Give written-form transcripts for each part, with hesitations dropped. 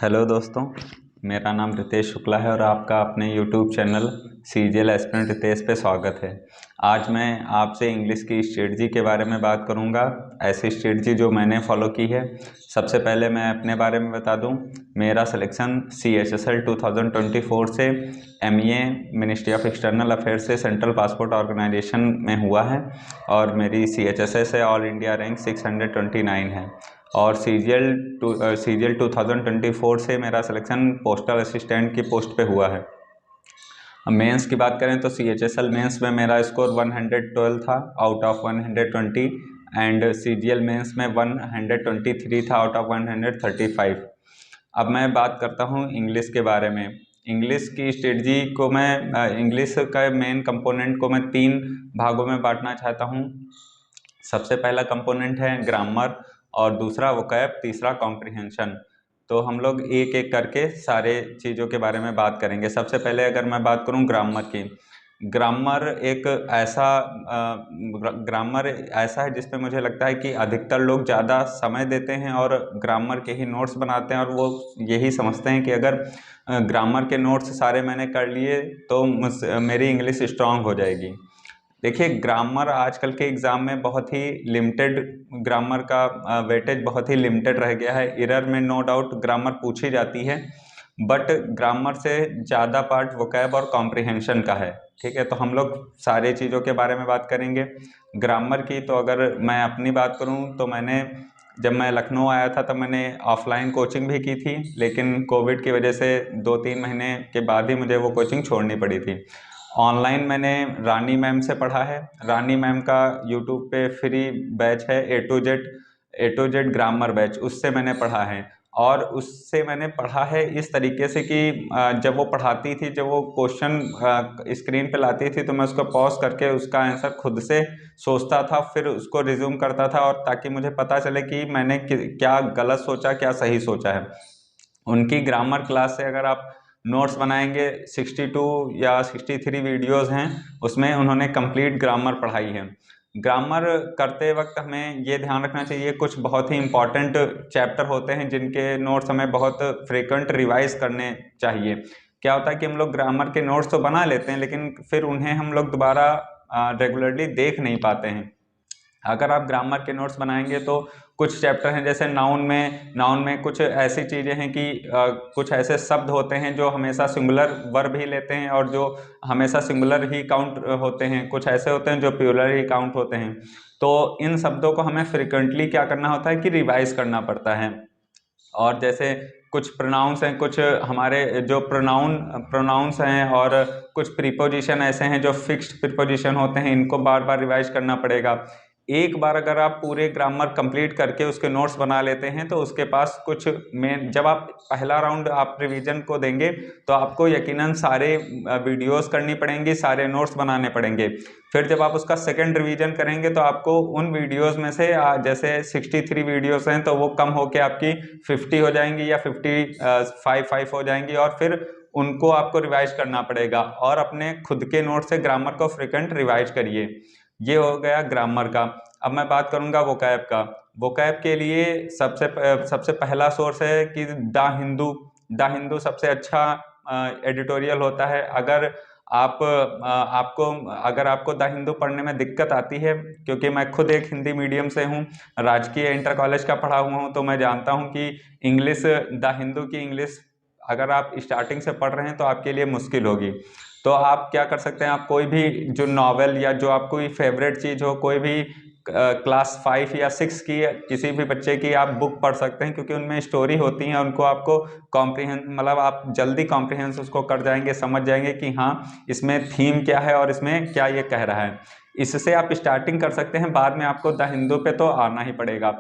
Hello दोस्तों, मेरा नाम रितेश शुक्ला है और आपका अपने YouTube channel CGL aspirant Ritesh पे स्वागत है। आज मैं आपसे इंग्लिश की स्ट्रेटजी के बारे में बात करूंगा, ऐसी स्ट्रेटजी जो मैंने फॉलो की है। सबसे पहले मैं अपने बारे में बता दूं, मेरा सिलेक्शन CHSL 2024 से MA ministry of external affairs से सेंट्रल पासपोर्ट ऑर्गेनाइजेशन में हुआ है और मेरी CHSL से ऑल इंडिया रैंक 629 है। और CGL 2024 से मेरा सिलेक्शन पोस्टल असिस्टेंट की पोस्ट पे हुआ है। अब मेंस की बात करें तो CHSL मेंस में मेरा स्कोर 112 था out of 120 and CGL mains में 123 था आउट ऑफ 135। अब मैं बात करता हूँ इंग्लिश के बारे में। इंग्लिश की स्ट्रेटजी को मैं इंग्लिश का मेन कंपोनेंट को मैं 3 भागों में बांटना चाहता हूँ। सबसे पहला कंपोनेंट है ग्रामर और दूसरा वोकैब, तीसरा कॉम्प्रिहेंशन। तो हम लोग एक एक करके सारे चीज़ों के बारे में बात करेंगे। सबसे पहले अगर मैं बात करूं ग्रामर की, ग्रामर ऐसा है जिसपे मुझे लगता है कि अधिकतर लोग ज़्यादा समय देते हैं और ग्रामर के ही नोट्स बनाते हैं और वो यही समझते हैं कि अगर ग्रामर के नोट्स सारे मैंने कर लिए तो मेरी इंग्लिश स्ट्रांग हो जाएगी। देखिए, ग्रामर आजकल के एग्ज़ाम में बहुत ही लिमिटेड, ग्रामर का वेटेज बहुत ही लिमिटेड रह गया है। एरर में नो डाउट ग्रामर पूछी जाती है, बट ग्रामर से ज़्यादा पार्ट वोकैब और कॉम्प्रिहेंशन का है। ठीक है, तो हम लोग सारे चीज़ों के बारे में बात करेंगे। ग्रामर की तो अगर मैं अपनी बात करूं तो जब मैं लखनऊ आया था तब मैंने ऑफलाइन कोचिंग भी की थी, लेकिन कोविड की वजह से 2-3 महीने के बाद ही मुझे वो कोचिंग छोड़नी पड़ी थी। ऑनलाइन मैंने रानी मैम से पढ़ा है। रानी मैम का यूट्यूब पे फ्री बैच है A to Z grammar batch, उससे मैंने पढ़ा है। और उससे मैंने पढ़ा है इस तरीके से कि जब वो पढ़ाती थी, जब वो क्वेश्चन स्क्रीन पे लाती थी तो मैं उसको पॉज करके उसका आंसर खुद से सोचता था, फिर उसको रिज्यूम करता था, और ताकि मुझे पता चले कि मैंने क्या गलत सोचा, क्या सही सोचा है। उनकी ग्रामर क्लास से अगर आप नोट्स बनाएंगे, 62 या 63 वीडियोस हैं, उसमें उन्होंने कंप्लीट ग्रामर पढ़ाई है। ग्रामर करते वक्त हमें ये ध्यान रखना चाहिए, कुछ बहुत ही इंपॉर्टेंट चैप्टर होते हैं जिनके नोट्स हमें बहुत फ्रीक्वेंट रिवाइज करने चाहिए। क्या होता है कि हम लोग ग्रामर के नोट्स तो बना लेते हैं, लेकिन फिर उन्हें हम लोग दोबारा रेगुलरली देख नहीं पाते हैं। अगर आप ग्रामर के नोट्स बनाएंगे तो कुछ चैप्टर हैं, जैसे नाउन में कुछ ऐसी चीज़ें हैं कि कुछ ऐसे शब्द होते हैं जो हमेशा सिंगुलर वर्ब ही लेते हैं और जो हमेशा सिंगुलर ही काउंट होते हैं। कुछ ऐसे होते हैं जो प्लूरल ही काउंट होते हैं। तो इन शब्दों को हमें फ्रिक्वेंटली क्या करना होता है कि रिवाइज करना पड़ता है। और जैसे कुछ प्रोनाउंस हैं, कुछ हमारे जो प्रोनाउंस हैं, और कुछ प्रीपोजिशन ऐसे हैं जो फिक्स्ड प्रीपोजिशन होते हैं, इनको बार बार रिवाइज करना पड़ेगा। एक बार अगर आप पूरे ग्रामर कंप्लीट करके उसके नोट्स बना लेते हैं तो उसके पास कुछ जब आप पहला राउंड आप रिवीजन को देंगे तो आपको यकीनन सारे वीडियोस करनी पड़ेंगी, सारे नोट्स बनाने पड़ेंगे। फिर जब आप उसका सेकंड रिवीजन करेंगे तो आपको उन वीडियोस में से जैसे 63 वीडियोस हैं तो वो कम होके आपकी 50 हो जाएंगी या 55 हो जाएंगी, और फिर उनको आपको रिवाइज करना पड़ेगा। और अपने खुद के नोट से ग्रामर को फ्रिक्वेंट रिवाइज करिए। ये हो गया ग्रामर का। अब मैं बात करूंगा वोकैब का। वोकैब के लिए सबसे पहला सोर्स है कि द हिंदू सबसे अच्छा एडिटोरियल होता है। अगर आपको द हिंदू पढ़ने में दिक्कत आती है, क्योंकि मैं खुद एक हिंदी मीडियम से हूँ, राजकीय इंटर कॉलेज का पढ़ा हुआ हूँ, तो मैं जानता हूँ कि द हिंदू की इंग्लिश अगर आप स्टार्टिंग से पढ़ रहे हैं तो आपके लिए मुश्किल होगी। तो आप क्या कर सकते हैं, आप कोई भी जो नॉवेल या जो आपको फेवरेट चीज़ हो, कोई भी क्लास 5 या 6 की किसी भी बच्चे की आप बुक पढ़ सकते हैं, क्योंकि उनमें स्टोरी होती है। उनको आपको मतलब आप जल्दी कॉम्प्रिहेंस उसको कर जाएंगे, समझ जाएंगे कि हाँ इसमें थीम क्या है और इसमें क्या ये कह रहा है। इससे आप स्टार्टिंग कर सकते हैं, बाद में आपको द हिंदू पे तो आना ही पड़ेगा।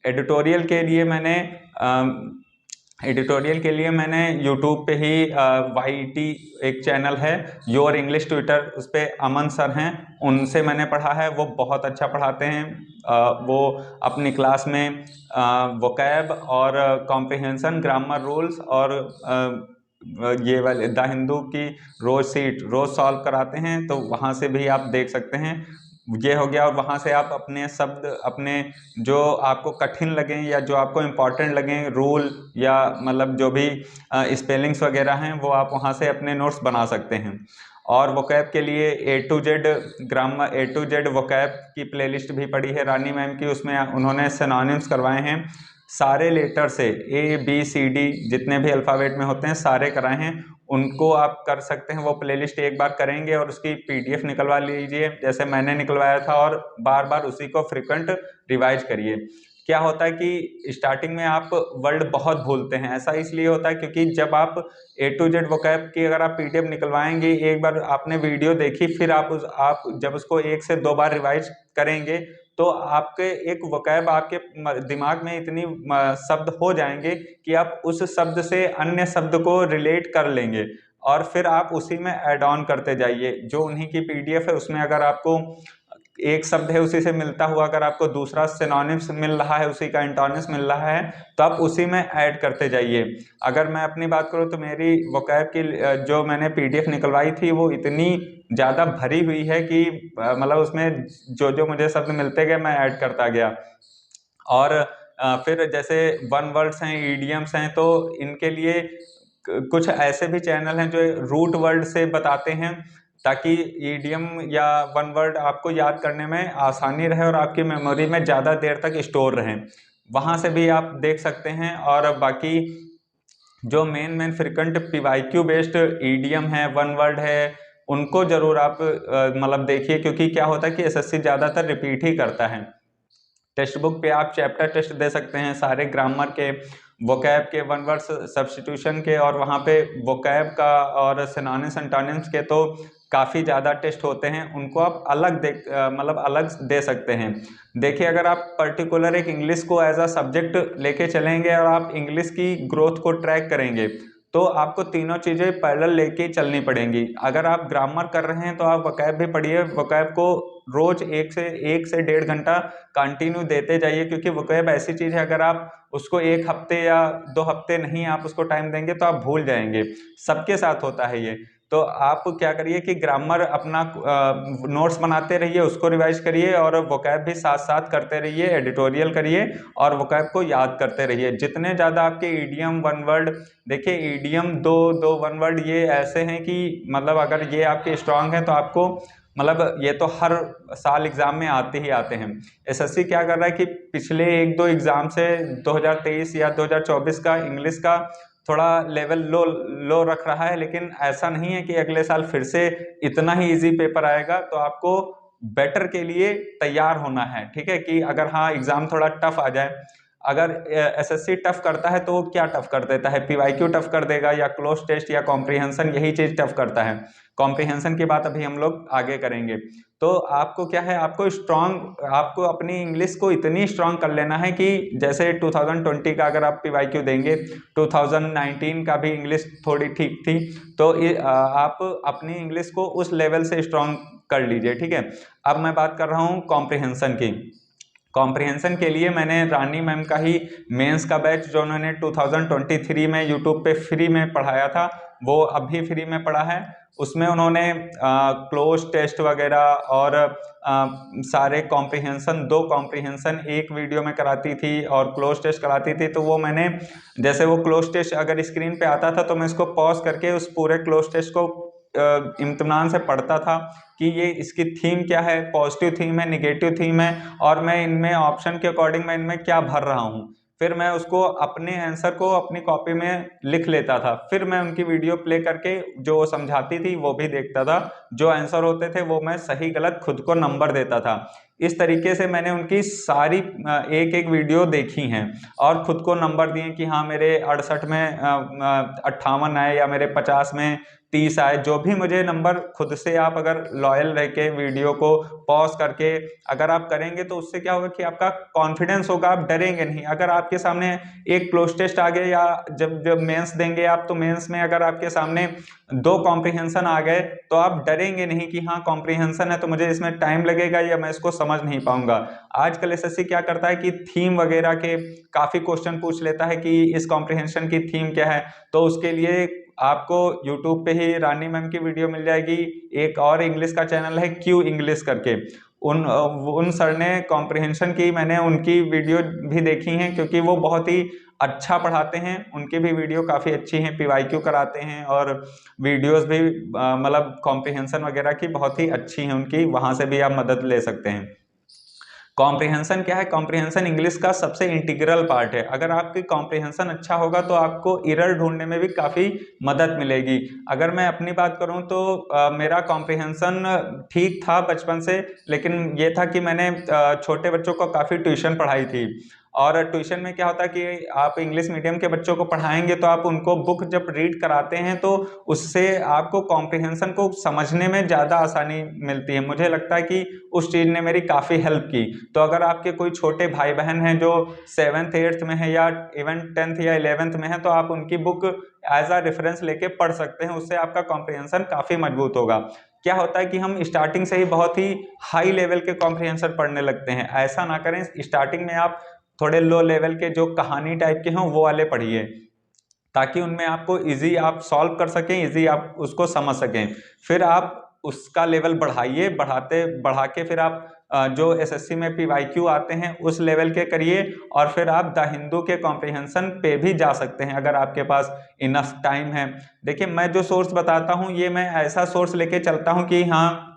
एडिटोरियल के लिए मैंने यूट्यूब पे ही YT एक चैनल है, योर इंग्लिश ट्विटर, उस पर अमन सर हैं, उनसे मैंने पढ़ा है। वो बहुत अच्छा पढ़ाते हैं। वो अपनी क्लास में वोकैब और कॉम्प्रिहेंशन, ग्रामर रूल्स और ये वाले द हिंदू की रोज सॉल्व कराते हैं, तो वहाँ से भी आप देख सकते हैं। ये हो गया। और वहाँ से आप अपने शब्द, अपने जो आपको कठिन लगें या जो आपको इम्पोर्टेंट लगें रूल, या मतलब जो भी स्पेलिंग्स वगैरह हैं, वो आप वहाँ से अपने नोट्स बना सकते हैं। और वोकैब के लिए ए टू जेड वोकैब की प्लेलिस्ट भी पड़ी है रानी मैम की, उसमें उन्होंने सिनोनिम्स करवाए हैं सारे लेटर से, ABCD जितने भी अल्फ़ाबेट में होते हैं सारे कराए हैं। उनको आप कर सकते हैं, वो प्लेलिस्ट एक बार करेंगे और उसकी PDF निकलवा लीजिए जैसे मैंने निकलवाया था, और बार बार उसी को फ्रिक्वेंट रिवाइज करिए। क्या होता है कि स्टार्टिंग में आप वर्ड बहुत भूलते हैं, ऐसा इसलिए होता है क्योंकि जब आप A to Z वोकैब की अगर आप PDF निकलवाएंगे, एक बार आपने वीडियो देखी, फिर आप जब उसको 1 से 2 बार रिवाइज करेंगे तो आपके एक वोकैब आपके दिमाग में इतनी शब्द हो जाएंगे कि आप उस शब्द से अन्य शब्द को रिलेट कर लेंगे, और फिर आप उसी में ऐड ऑन करते जाइए। जो उन्हीं की PDF है उसमें अगर आपको एक शब्द है उसी से मिलता हुआ अगर आपको दूसरा सिनोनिम्स मिल रहा है, उसी का एंटोनिम्स मिल रहा है, तो आप उसी में ऐड करते जाइए। अगर मैं अपनी बात करूँ तो मेरी वोकैब की जो मैंने PDF निकलवाई थी वो इतनी ज़्यादा भरी हुई है कि मतलब उसमें जो जो मुझे शब्द मिलते गए मैं ऐड करता गया। और फिर जैसे वन वर्ड्स हैं, ईडियम्स हैं, तो इनके लिए कुछ ऐसे भी चैनल हैं जो रूट वर्ड से बताते हैं, ताकि ईडियम या वन वर्ड आपको याद करने में आसानी रहे और आपकी मेमोरी में ज़्यादा देर तक स्टोर रहें। वहाँ से भी आप देख सकते हैं। और बाकी जो main frequent PYQ based idiom है, वन वर्ड है, उनको ज़रूर आप मतलब देखिए, क्योंकि क्या होता है कि SSC ज़्यादातर रिपीट ही करता है। टेक्स्ट बुक पे आप चैप्टर टेस्ट दे सकते हैं सारे ग्रामर के, वोकैब के, वन वर्ड सब्स्टिट्यूशन के, और वहाँ पे वोकैब का और सिनोनिम्स एंटोनिम्स के तो काफ़ी ज़्यादा टेस्ट होते हैं, उनको आप अलग मतलब अलग दे सकते हैं। देखिए, अगर आप पर्टिकुलर एक इंग्लिश को एज अ सब्जेक्ट लेके चलेंगे और आप इंग्लिश की ग्रोथ को ट्रैक करेंगे, तो आपको तीनों चीज़ें पैरेलल लेके चलनी पड़ेंगी। अगर आप ग्रामर कर रहे हैं तो आप वोकैब भी पढ़िए, वोकैब को रोज 1 से 1.5 घंटा कंटिन्यू देते जाइए, क्योंकि वोकैब ऐसी चीज़ है अगर आप उसको 1 हफ्ते या 2 हफ्ते नहीं आप उसको टाइम देंगे तो आप भूल जाएंगे। सबके साथ होता है ये। तो आप क्या करिए कि ग्रामर अपना नोट्स बनाते रहिए, उसको रिवाइज करिए, और वोकैब भी साथ साथ करते रहिए, एडिटोरियल करिए और वोकैब को याद करते रहिए। जितने ज़्यादा आपके ईडियम वन वर्ड, देखिए ईडियम दो दो वन वर्ड ये ऐसे हैं कि मतलब अगर ये आपके स्ट्रांग है तो आपको मतलब ये तो हर साल एग्जाम में आते ही आते हैं। SSC क्या कर रहा है कि पिछले 1-2 एग्जाम से 2023 या 2024 का इंग्लिश का थोड़ा लेवल लो रख रहा है, लेकिन ऐसा नहीं है कि अगले साल फिर से इतना ही इजी पेपर आएगा। तो आपको बेटर के लिए तैयार होना है, ठीक है, कि अगर हाँ एग्जाम थोड़ा टफ आ जाए, अगर SSC टफ करता है तो वो क्या टफ कर देता है, PYQ टफ कर देगा या क्लोज टेस्ट या कॉम्प्रिहेंशन, यही चीज टफ करता है। कॉम्प्रिहेंशन की बात अभी हम लोग आगे करेंगे। तो आपको क्या है, आपको अपनी इंग्लिश को इतनी स्ट्रांग कर लेना है कि जैसे 2020 का अगर आप PYQ देंगे, 2019 का भी इंग्लिश थोड़ी ठीक थी, तो आप अपनी इंग्लिश को उस लेवल से स्ट्रांग कर लीजिए, ठीक है। अब मैं बात कर रहा हूँ कॉम्प्रिहेंशन की। कॉम्प्रिहेंशन के लिए मैंने रानी मैम का ही मेंस का बैच जो उन्होंने 2023 में यूट्यूब पे फ्री में पढ़ाया था, वो अभी फ्री में पढ़ा है। उसमें उन्होंने क्लोज टेस्ट वगैरह और सारे कॉम्प्रिहेंशन, 2 कॉम्प्रिहेंशन एक वीडियो में कराती थी और क्लोज टेस्ट कराती थी। तो वो मैंने, जैसे वो क्लोज टेस्ट अगर स्क्रीन पे आता था तो मैं इसको पॉज करके उस पूरे क्लोज टेस्ट को इम्तिनान से पढ़ता था कि ये इसकी थीम क्या है, पॉजिटिव थीम है, निगेटिव थीम है, और मैं इनमें ऑप्शन के अकॉर्डिंग मैं इनमें क्या भर रहा हूँ। फिर मैं उसको अपने आंसर को अपनी कॉपी में लिख लेता था, फिर मैं उनकी वीडियो प्ले करके जो वो समझाती थी वो भी देखता था, जो आंसर होते थे वो मैं सही गलत खुद को नंबर देता था। इस तरीके से मैंने उनकी सारी एक एक वीडियो देखी हैं और खुद को नंबर दिए कि हाँ मेरे 68 में 58 आए या मेरे 50 में 30 आए, जो भी मुझे नंबर खुद से आप अगर लॉयल रह के वीडियो को पॉज करके अगर आप करेंगे तो उससे क्या होगा कि आपका कॉन्फिडेंस होगा, आप डरेंगे नहीं। अगर आपके सामने एक क्लोज टेस्ट आ गए या जब जब मेंस देंगे आप, तो मेंस में अगर आपके सामने 2 कॉम्प्रिहेंशन आ गए तो आप डरेंगे नहीं कि हाँ कॉम्प्रिहेंशन है तो मुझे इसमें टाइम लगेगा या मैं इसको समझ नहीं पाऊंगा। आजकल SSC क्या करता है कि थीम वगैरह के काफी क्वेश्चन पूछ लेता है कि इस कॉम्प्रिहेंशन की थीम क्या है, तो उसके लिए आपको YouTube पे ही रानी मैम की वीडियो मिल जाएगी। एक और इंग्लिश का चैनल है Q इंग्लिश करके, उन सर ने कॉम्प्रिहेंशन की, मैंने उनकी वीडियो भी देखी हैं, क्योंकि वो बहुत ही अच्छा पढ़ाते हैं। उनकी भी वीडियो काफ़ी अच्छी हैं, पीवाईक्यू कराते हैं और वीडियोस भी मतलब कॉम्प्रिहेंशन वगैरह की बहुत ही अच्छी हैं उनकी, वहाँ से भी आप मदद ले सकते हैं। कॉम्प्रिहेंशन क्या है? कॉम्प्रिहेंशन इंग्लिश का सबसे इंटीग्रल पार्ट है। अगर आपकी कॉम्प्रिहेंशन अच्छा होगा तो आपको एरर ढूंढने में भी काफ़ी मदद मिलेगी। अगर मैं अपनी बात करूं तो मेरा कॉम्प्रिहेंशन ठीक था बचपन से, लेकिन ये था कि मैंने छोटे बच्चों को काफ़ी ट्यूशन पढ़ाई थी। और ट्यूशन में क्या होता है कि आप इंग्लिश मीडियम के बच्चों को पढ़ाएंगे तो आप उनको बुक जब रीड कराते हैं तो उससे आपको कॉम्प्रिहेंशन को समझने में ज़्यादा आसानी मिलती है। मुझे लगता है कि उस चीज़ ने मेरी काफ़ी हेल्प की। तो अगर आपके कोई छोटे भाई बहन हैं जो 7th 8th में है या इवन 10th या 11th में है, तो आप उनकी बुक एज आ रेफरेंस लेके पढ़ सकते हैं, उससे आपका कॉम्प्रिहेंशन काफ़ी मजबूत होगा। क्या होता है कि हम स्टार्टिंग से ही बहुत ही हाई लेवल के कॉम्प्रिहेंशन पढ़ने लगते हैं। ऐसा ना करें, स्टार्टिंग में आप थोड़े लो लेवल के जो कहानी टाइप के हों वो वाले पढ़िए, ताकि उनमें आपको इजी आप सॉल्व कर सकें, इजी आप उसको समझ सकें। फिर आप उसका लेवल बढ़ाइए, बढ़ा के फिर आप जो एसएससी में पीवाईक्यू आते हैं उस लेवल के करिए, और फिर आप द हिंदू के कॉम्प्रिहेंशन पे भी जा सकते हैं अगर आपके पास इनफ टाइम है। देखिए, मैं जो सोर्स बताता हूँ ये मैं ऐसा सोर्स लेके चलता हूँ कि हाँ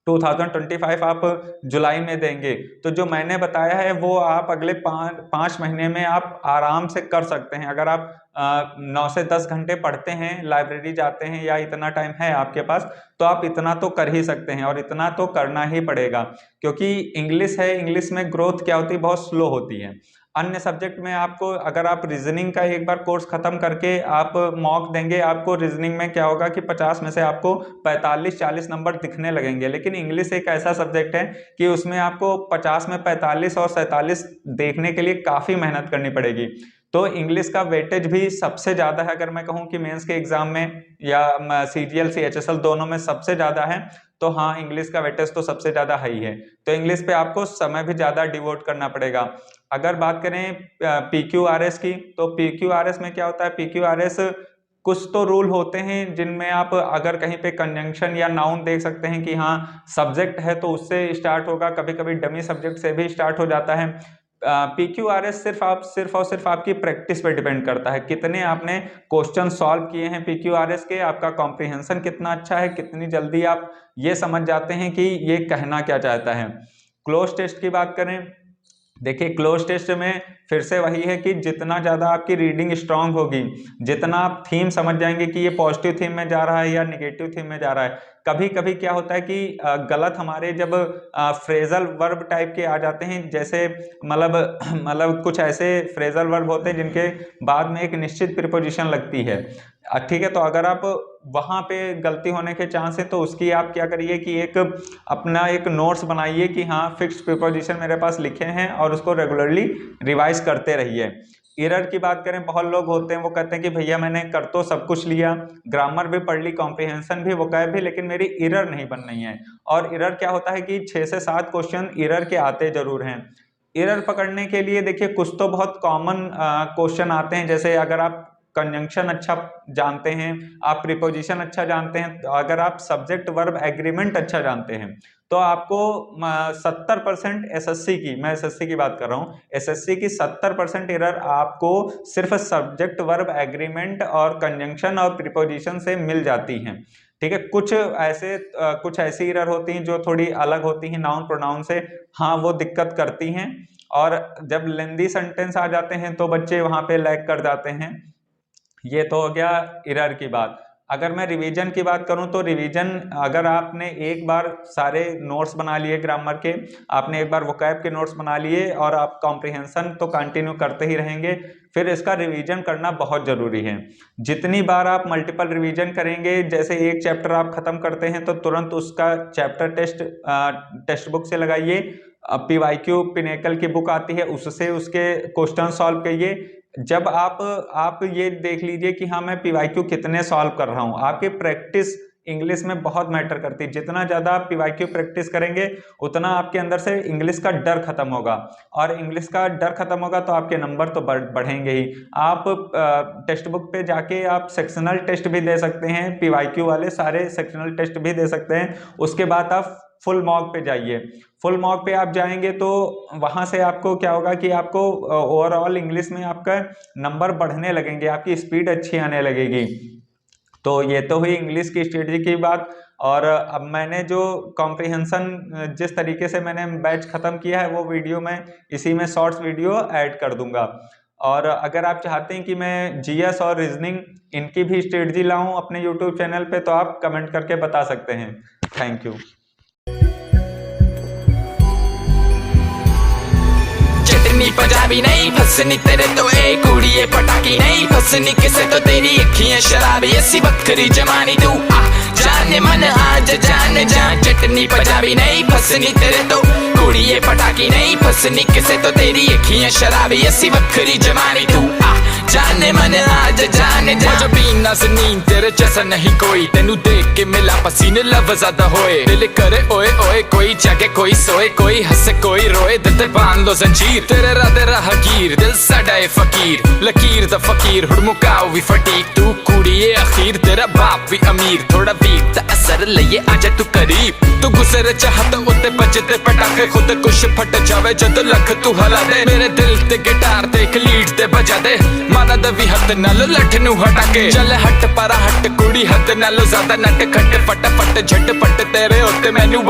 2025 आप जुलाई में देंगे, तो जो मैंने बताया है वो आप अगले 5 महीने में आप आराम से कर सकते हैं। अगर आप 9 से 10 घंटे पढ़ते हैं, लाइब्रेरी जाते हैं, या इतना टाइम है आपके पास, तो आप इतना तो कर ही सकते हैं, और इतना तो करना ही पड़ेगा, क्योंकि इंग्लिश है, इंग्लिश में ग्रोथ क्या होती है, बहुत स्लो होती है। अन्य सब्जेक्ट में आपको, अगर आप रीजनिंग का एक बार कोर्स खत्म करके आप मॉक देंगे, आपको रीजनिंग में क्या होगा कि 50 में से आपको 45-40 नंबर दिखने लगेंगे। लेकिन इंग्लिश एक ऐसा सब्जेक्ट है कि उसमें आपको 50 में 45 और 47 देखने के लिए काफ़ी मेहनत करनी पड़ेगी। तो इंग्लिश का वेटेज भी सबसे ज़्यादा है। अगर मैं कहूँ कि मेंस के एग्जाम में या CGL CHSL दोनों में सबसे ज़्यादा है, तो हाँ, इंग्लिश का वेटेज तो सबसे ज़्यादा हाई है। तो इंग्लिश पे आपको समय भी ज़्यादा डिवोट करना पड़ेगा। अगर बात करें PQRS की, तो PQRS में क्या होता है? PQRS कुछ तो रूल होते हैं जिनमें आप अगर कहीं पे कंजंक्शन या नाउन देख सकते हैं कि हाँ सब्जेक्ट है तो उससे स्टार्ट होगा, कभी कभी डमी सब्जेक्ट से भी स्टार्ट हो जाता है। PQRS सिर्फ और सिर्फ आपकी प्रैक्टिस पे डिपेंड करता है, कितने आपने क्वेश्चन सॉल्व किए हैं PQRS के, आपका कॉम्प्रिहेंशन कितना अच्छा है, कितनी जल्दी आप ये समझ जाते हैं कि ये कहना क्या चाहता है। क्लोज टेस्ट की बात करें, देखिए क्लोज टेस्ट में फिर से वही है कि जितना ज़्यादा आपकी रीडिंग स्ट्रांग होगी, जितना आप थीम समझ जाएंगे कि ये पॉजिटिव थीम में जा रहा है या निगेटिव थीम में जा रहा है। कभी कभी क्या होता है कि गलत हमारे जब फ्रेजल वर्ब टाइप के आ जाते हैं, जैसे मतलब कुछ ऐसे फ्रेजल वर्ब होते हैं जिनके बाद में एक निश्चित प्रीपोजिशन लगती है, ठीक है। तो अगर आप वहाँ पे गलती होने के चांस है तो उसकी आप क्या करिए कि एक अपना एक नोट्स बनाइए कि हाँ फिक्स्ड प्रीपोजिशन मेरे पास लिखे हैं, और उसको रेगुलरली रिवाइज करते रहिए। एरर की बात करें, बहुत लोग होते हैं वो कहते हैं कि भैया मैंने कर तो सब कुछ लिया, ग्रामर भी पढ़ ली, कॉम्प्रिहेंशन भी, वोकैब भी, लेकिन मेरी एरर नहीं बन रही है। और एरर क्या होता है कि 6 से 7 क्वेश्चन एरर के आते जरूर हैं। एरर पकड़ने के लिए देखिए कुछ तो बहुत कॉमन क्वेश्चन आते हैं, जैसे अगर आप कंजंक्शन अच्छा जानते हैं, आप प्रीपोजिशन अच्छा जानते हैं, तो अगर आप सब्जेक्ट वर्ब एग्रीमेंट अच्छा जानते हैं, तो आपको 70% एसएससी की, मैं एसएससी की बात कर रहा हूँ, एसएससी की 70% एरर आपको सिर्फ सब्जेक्ट वर्ब एग्रीमेंट और कंजंक्शन और प्रीपोजिशन से मिल जाती हैं, ठीक है। कुछ ऐसी एरर होती हैं जो थोड़ी अलग होती हैं नाउन प्रोनाउन से, हाँ वो दिक्कत करती हैं। और जब लेंदी सेंटेंस आ जाते हैं तो बच्चे वहां पे लैग कर जाते हैं। ये तो हो गया एरर की बात। अगर मैं रिवीजन की बात करूं तो रिवीजन, अगर आपने एक बार सारे नोट्स बना लिए ग्रामर के, आपने एक बार वोकैब के नोट्स बना लिए, और आप कॉम्प्रिहेंशन तो कंटिन्यू करते ही रहेंगे, फिर इसका रिवीजन करना बहुत जरूरी है। जितनी बार आप मल्टीपल रिवीजन करेंगे, जैसे एक चैप्टर आप खत्म करते हैं तो तुरंत उसका चैप्टर टेक्स्ट बुक से लगाइए, PYQ पिनेकल की बुक आती है उससे उसके क्वेश्चन सॉल्व करिए। जब आप ये देख लीजिए कि हाँ मैं PYQ कितने सॉल्व कर रहा हूँ, आपकी प्रैक्टिस इंग्लिश में बहुत मैटर करती है। जितना ज़्यादा आप PYQ प्रैक्टिस करेंगे उतना आपके अंदर से इंग्लिश का डर खत्म होगा, और इंग्लिश का डर खत्म होगा तो आपके नंबर तो बढ़ेंगे ही। आप टेक्स्ट बुक पे जाके आप सेक्शनल टेस्ट भी दे सकते हैं, PYQ वाले सारे सेक्शनल टेस्ट भी दे सकते हैं। उसके बाद आप फुल मॉक पे जाइए। फुल मॉक पे आप जाएंगे तो वहाँ से आपको क्या होगा कि आपको ओवरऑल इंग्लिश में आपका नंबर बढ़ने लगेंगे, आपकी स्पीड अच्छी आने लगेगी। तो ये तो हुई इंग्लिश की स्ट्रेटजी की बात। और अब मैंने जो कॉम्प्रिहेंशन जिस तरीके से मैंने बैच ख़त्म किया है वो वीडियो मैं इसी में शॉर्ट्स वीडियो ऐड कर दूंगा। और अगर आप चाहते हैं कि मैं जीएस और रीजनिंग इनकी भी स्ट्रेटजी लाऊं अपने यूट्यूब चैनल पे तो आप कमेंट करके बता सकते हैं। Thank you. चटनी पंजाबी नहीं फसनी तेरे तो ए कुड़िए पटाकी नहीं फसनी किसे तो तेरी अखियां शराबी ऐसी बकरी जमानी तू जाने मन आज जान जा। चटनी पंजाबी नहीं फसनी तेरे तो कुड़िए पटाकी नहीं फसनी किसे तो तेरी अखियां शराबी ऐसी बकरी जमानी तू जाने मन आज जाने जा। मुझे पीना से नींद तेरे जैसा नहीं कोई तेनू देख के मिला पसीने लब ज्यादा होए दिल करे ओए ओए कोई जागे कोई सोए कोई हंसे कोई रोए दिल ते बांध लो जंजीर तेरे राधे राहगीर दिल साडा है फकीर लकीर दा फकीर हुड़मुकाओ भी फटीक तू कुड़िए अखीर तेरा बाप भी अमीर थोड़ा बीत दा असर लिए आजा तू करीब तू गुस्से चाहत उत्ते बजते पटाखे खुद कुछ फट जावे जद लख तू हला दे मेरे दिल ते गिटार ते एक लीड ते बजा दे मारा दवी हथ नाल लठ नू हटा के चल हट परा हट कुड़ी हथ नालों ज्यादा नट खट फट फट झट पट तेरे उत्ते मैनू